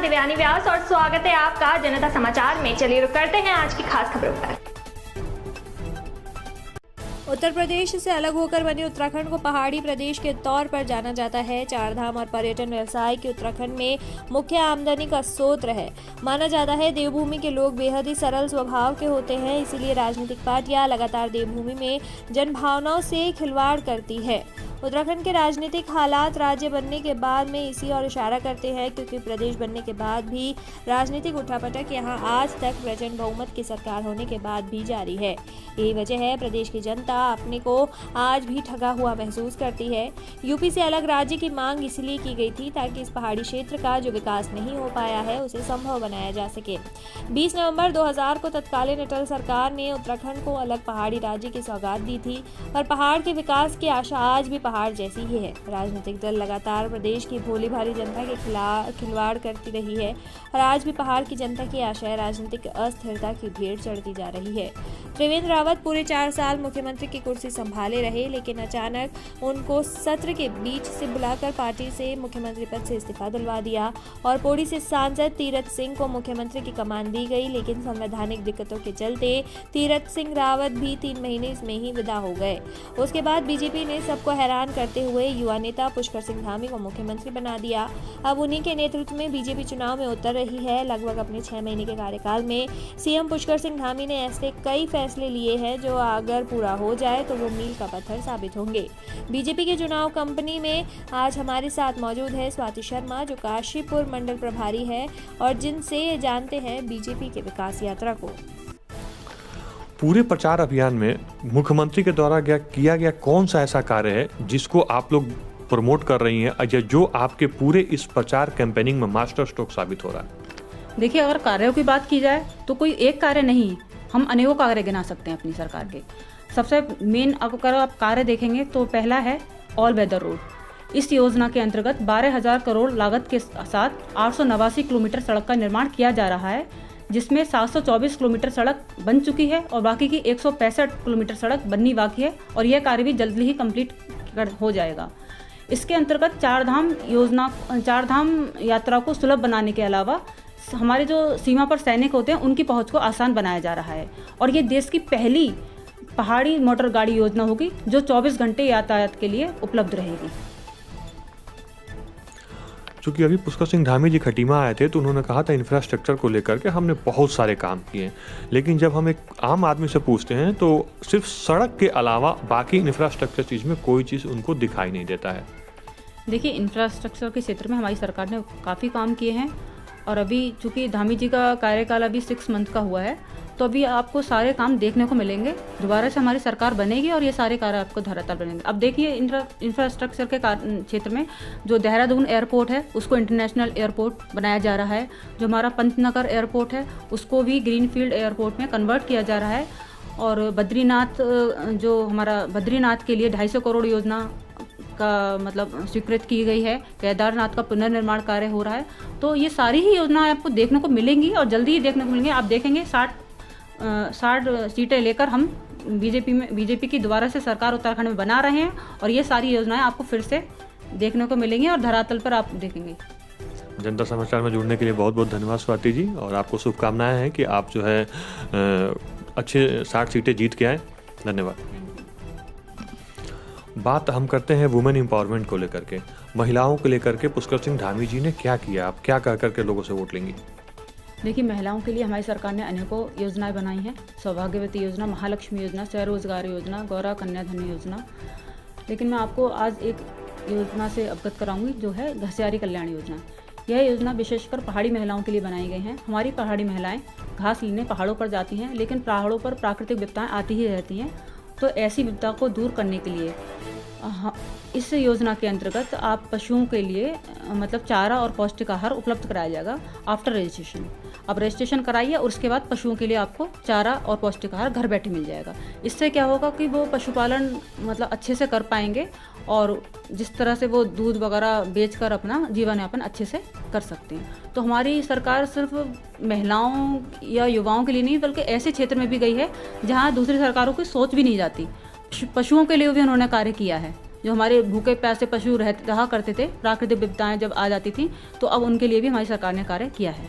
दिव्यानी व्यास और स्वागत है आपका जनता समाचार में। चलिए रुक करते हैं आज की खास खबरों पर। उत्तर प्रदेश से अलग होकर बने उत्तराखंड को पहाड़ी प्रदेश के तौर पर जाना जाता है। चारधाम और पर्यटन व्यवसाय की उत्तराखंड में मुख्य आमदनी का स्रोत है। माना जाता है देवभूमि के लोग बेहद ही सरल स्वभाव के होते हैं, इसीलिए राजनीतिक पार्टियां लगातार देवभूमि में जनभावनाओं से खिलवाड़ करती है। उत्तराखंड के राजनीतिक हालात राज्य बनने के बाद में इसी और इशारा करते हैं, क्योंकि प्रदेश बनने के बाद भी राजनीतिक उठापटक यहां आज तक प्रचंड बहुमत की सरकार होने के बाद भी जारी है। यही वजह है प्रदेश की जनता अपने को आज भी ठगा हुआ महसूस करती है। यूपी से अलग राज्य की मांग इसलिए की गई थी ताकि इस पहाड़ी क्षेत्र का जो विकास नहीं हो पाया है उसे संभव बनाया जा सके। 20 नवंबर 2000 को तत्कालीन अटल सरकार ने उत्तराखंड को अलग पहाड़ी राज्य की सौगात दी थी, पर पहाड़ के विकास की आशा आज भी पहाड़ जैसी ही है। राजनीतिक दल लगातार प्रदेश की भोली भाली जनता के खिलाफ खिलवाड़ करती रही है और आज भी पहाड़ की जनता की आशाएं राजनीतिक अस्थिरता की भेंट चढ़ती जा रही है। त्रिवेंद्र रावत पूरे 4 साल मुख्यमंत्री की कुर्सी संभाले रहे, लेकिन अचानक उनको सत्र के बीच से बुलाकर पार्टी से मुख्यमंत्री पद से इस्तीफा दिलवा दिया और पौड़ी से सांसद तीरथ सिंह को मुख्यमंत्री की कमान दी गई। लेकिन संवैधानिक दिक्कतों के चलते तीरथ सिंह रावत भी 3 महीने इसमें ही विदा हो गए। उसके बाद बीजेपी ने सबको हैरान करते हुए युवा नेता पुष्कर सिंह धामी को मुख्यमंत्री बना दिया। अब उन्हीं के नेतृत्व में बीजेपी चुनाव में उतर रही है। लगभग अपने 6 महीने के कार्यकाल में सीएम पुष्कर सिंह धामी ने ऐसे कई फैसले लिए हैं जो अगर पूरा हो जाए तो वो मील का पत्थर साबित होंगे। बीजेपी के चुनाव कंपनी में आज हमारे साथ मौजूद है स्वाति शर्मा, जो काशीपुर मंडल प्रभारी है और जिनसे जानते हैं बीजेपी के विकास यात्रा को। पूरे प्रचार अभियान में मुख्यमंत्री के द्वारा किया गया कौन सा ऐसा कार्य है जिसको आप लोग प्रमोट कर रही हैं या जो आपके पूरे इस प्रचार कैंपेनिंग में मास्टर स्ट्रोक साबित हो रहा है? देखिए, अगर कार्यों की बात की जाए तो कोई एक कार्य नहीं, हम अनेकों कार्य गिना सकते हैं अपनी सरकार के। सबसे मेन अगर आप कार्य देखेंगे तो पहला है ऑल वेदर रोड। इस योजना के अंतर्गत 12,000 करोड़ लागत के साथ 889 किलोमीटर सड़क का निर्माण किया जा रहा है, जिसमें 724 किलोमीटर सड़क बन चुकी है और बाकी की 165 किलोमीटर सड़क बननी बाकी है और यह कार्य भी जल्द ही कंप्लीट हो जाएगा। इसके अंतर्गत चारधाम यात्रा को सुलभ बनाने के अलावा हमारे जो सीमा पर सैनिक होते हैं उनकी पहुंच को आसान बनाया जा रहा है और ये देश की पहली पहाड़ी मोटर गाड़ी योजना होगी जो 24 घंटे यातायात के लिए उपलब्ध रहेगी। चूँकि अभी पुष्कर सिंह धामी जी खटीमा आए थे तो उन्होंने कहा था इंफ्रास्ट्रक्चर को लेकर के हमने बहुत सारे काम किए, लेकिन जब हम एक आम आदमी से पूछते हैं तो सिर्फ सड़क के अलावा बाकी इंफ्रास्ट्रक्चर चीज़ में कोई चीज़ उनको दिखाई नहीं देता है। देखिए, इंफ्रास्ट्रक्चर के क्षेत्र में हमारी सरकार ने काफ़ी काम किए हैं और अभी चूँकि धामी जी का कार्यकाल अभी 6 मंथ का हुआ है तो अभी आपको सारे काम देखने को मिलेंगे। दोबारा से हमारी सरकार बनेगी और ये सारे कार्य आपको धरातल बनेंगे। अब देखिए, इंफ्रास्ट्रक्चर के क्षेत्र में जो देहरादून एयरपोर्ट है उसको इंटरनेशनल एयरपोर्ट बनाया जा रहा है। जो हमारा पंतनगर एयरपोर्ट है उसको भी ग्रीनफील्ड एयरपोर्ट में कन्वर्ट किया जा रहा है और बद्रीनाथ, जो हमारा बद्रीनाथ के लिए 250 करोड़ योजना का मतलब स्वीकृत की गई है। केदारनाथ का पुनर्निर्माण कार्य हो रहा है। तो ये सारी ही योजनाएं आपको देखने को मिलेंगी और जल्दी ही देखने को मिलेंगी। आप देखेंगे 60 सीटें लेकर हम बीजेपी की दोबारा से सरकार उत्तराखंड में बना रहे हैं और ये सारी योजनाएं आपको फिर से देखने को मिलेंगी और धरातल पर आप देखेंगे। जनता समाचार में जुड़ने के लिए बहुत बहुत धन्यवाद स्वाति जी, और आपको शुभकामनाएं हैं कि आप जो है अच्छे 60 सीटें जीत के आए। धन्यवाद। बात हम करते हैं वुमेन एम्पावरमेंट को लेकर के, महिलाओं को लेकर के पुष्कर सिंह धामी जी ने क्या किया, आप क्या कह करके लोगों से वोट लेंगी? देखिए, महिलाओं के लिए हमारी सरकार ने अनेकों योजनाएं बनाई हैं। सौभाग्यवती योजना, महालक्ष्मी योजना, स्वरोजगार योजना, गौरा कन्या धन योजना। लेकिन मैं आपको आज एक योजना से अवगत कराऊंगी जो है घसियारी कल्याण योजना। यह योजना विशेषकर पहाड़ी महिलाओं के लिए बनाई गई है। हमारी पहाड़ी महिलाएं घास लेने पहाड़ों पर जाती हैं, लेकिन पहाड़ों पर प्राकृतिक विपदाएं आती ही रहती हैं। तो ऐसी विपदा को दूर करने के लिए इस योजना के अंतर्गत आप पशुओं के लिए मतलब चारा और पौष्टिक आहार उपलब्ध कराया जाएगा आफ्टर रजिस्ट्रेशन। आप रजिस्ट्रेशन कराइए और उसके बाद पशुओं के लिए आपको चारा और पौष्टिक आहार घर बैठे मिल जाएगा। इससे क्या होगा कि वो पशुपालन मतलब अच्छे से कर पाएंगे और जिस तरह से वो दूध वगैरह बेचकर अपना जीवन यापन अच्छे से कर सकते हैं। तो हमारी सरकार सिर्फ महिलाओं या युवाओं के लिए नहीं बल्कि ऐसे क्षेत्र में भी गई है जहाँ दूसरी सरकारों की सोच भी नहीं जाती। पशुओं के लिए भी उन्होंने कार्य किया है, जो हमारे भूखे प्यासे पशु रहा करते थे, प्राकृतिक विपदाएं जब आ जाती थी, तो अब उनके लिए भी हमारी सरकार ने कार्य किया है।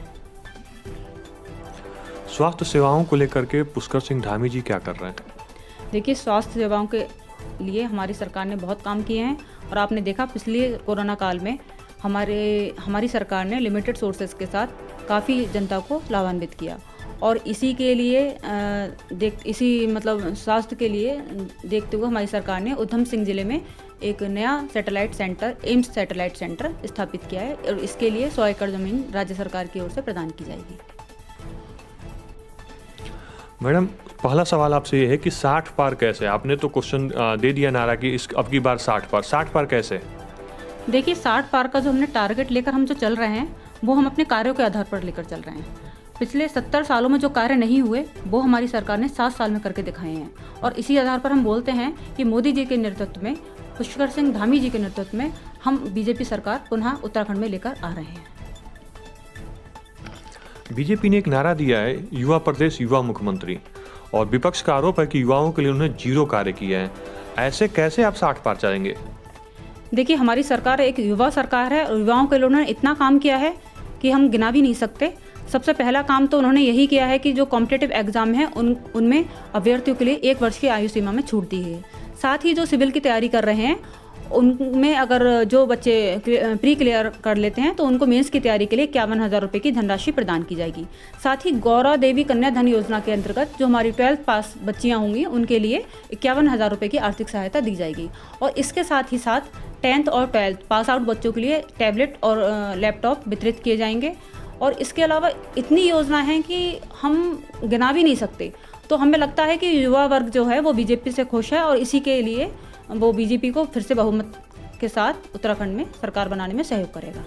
स्वास्थ्य सेवाओं को लेकर के पुष्कर सिंह धामी जी क्या कर रहे हैं? देखिए, स्वास्थ्य सेवाओं के लिए हमारी सरकार ने बहुत काम किए हैं और आपने देखा पिछले कोरोना काल में हमारी सरकार ने लिमिटेड सोर्सेज के साथ काफ़ी जनता को लाभान्वित किया और इसी के लिए स्वास्थ्य के लिए देखते हुए हमारी सरकार ने उधम सिंह जिले में एक नया satellite centre, AIIMS satellite centre स्थापित किया है और इसके लिए 100 एकड़ ज़मीन राज्य सरकार की ओर से प्रदान की जाएगी। मैडम, पहला सवाल आपसे ये है कि 60 पार कैसे? आपने तो क्वेश्चन दे दिया नारा कि इस अब की बार 60 पार कैसे? देखिए, 60 पार का जो हमने टारगेट लेकर हम जो चल रहे हैं वो हम अपने कार्यों के आधार पर लेकर चल रहे हैं। पिछले 70 सालों में जो कार्य नहीं हुए वो हमारी सरकार ने 7 साल में करके दिखाए हैं और इसी आधार पर हम बोलते हैं कि मोदी जी के नेतृत्व में, पुष्कर सिंह धामी जी के नेतृत्व में हम बीजेपी सरकार पुनः उत्तराखंड में लेकर आ रहे हैं। बीजेपी ने एक नारा दिया है, युवा प्रदेश युवा मुख्यमंत्री, और विपक्ष का आरोप है कि युवाओं के लिए उन्होंने 0 कार्य किया है। ऐसे कैसे आप 60 पार चलेंगे? देखिए, हमारी सरकार एक युवा सरकार है और युवाओं के लिए उन्होंने इतना काम किया है कि हम गिना भी नहीं सकते। सबसे पहला काम तो उन्होंने यही किया है कि जो कॉम्पिटिटिव एग्जाम है उनमें अभ्यर्थियों के लिए 1 वर्ष की आयु सीमा में छूट दी है। साथ ही जो सिविल की तैयारी कर रहे हैं उनमें अगर जो बच्चे प्री क्लियर कर लेते हैं तो उनको मेंस की तैयारी के लिए 51,000 रुपये की धनराशि प्रदान की जाएगी। साथ ही गौरा देवी कन्या धन योजना के अंतर्गत जो हमारी 12th पास बच्चियां होंगी उनके लिए 51,000 रुपये की आर्थिक सहायता दी जाएगी और इसके साथ ही साथ 10th और 12th पास आउट बच्चों के लिए टैबलेट और लैपटॉप वितरित किए जाएंगे और इसके अलावा इतनी योजना है कि हम गिना भी नहीं सकते। तो हमें लगता है कि युवा वर्ग जो है वो बीजेपी से खुश है और इसी के लिए वो बीजेपी को फिर से बहुमत के साथ उत्तराखंड में सरकार बनाने में सहयोग करेगा।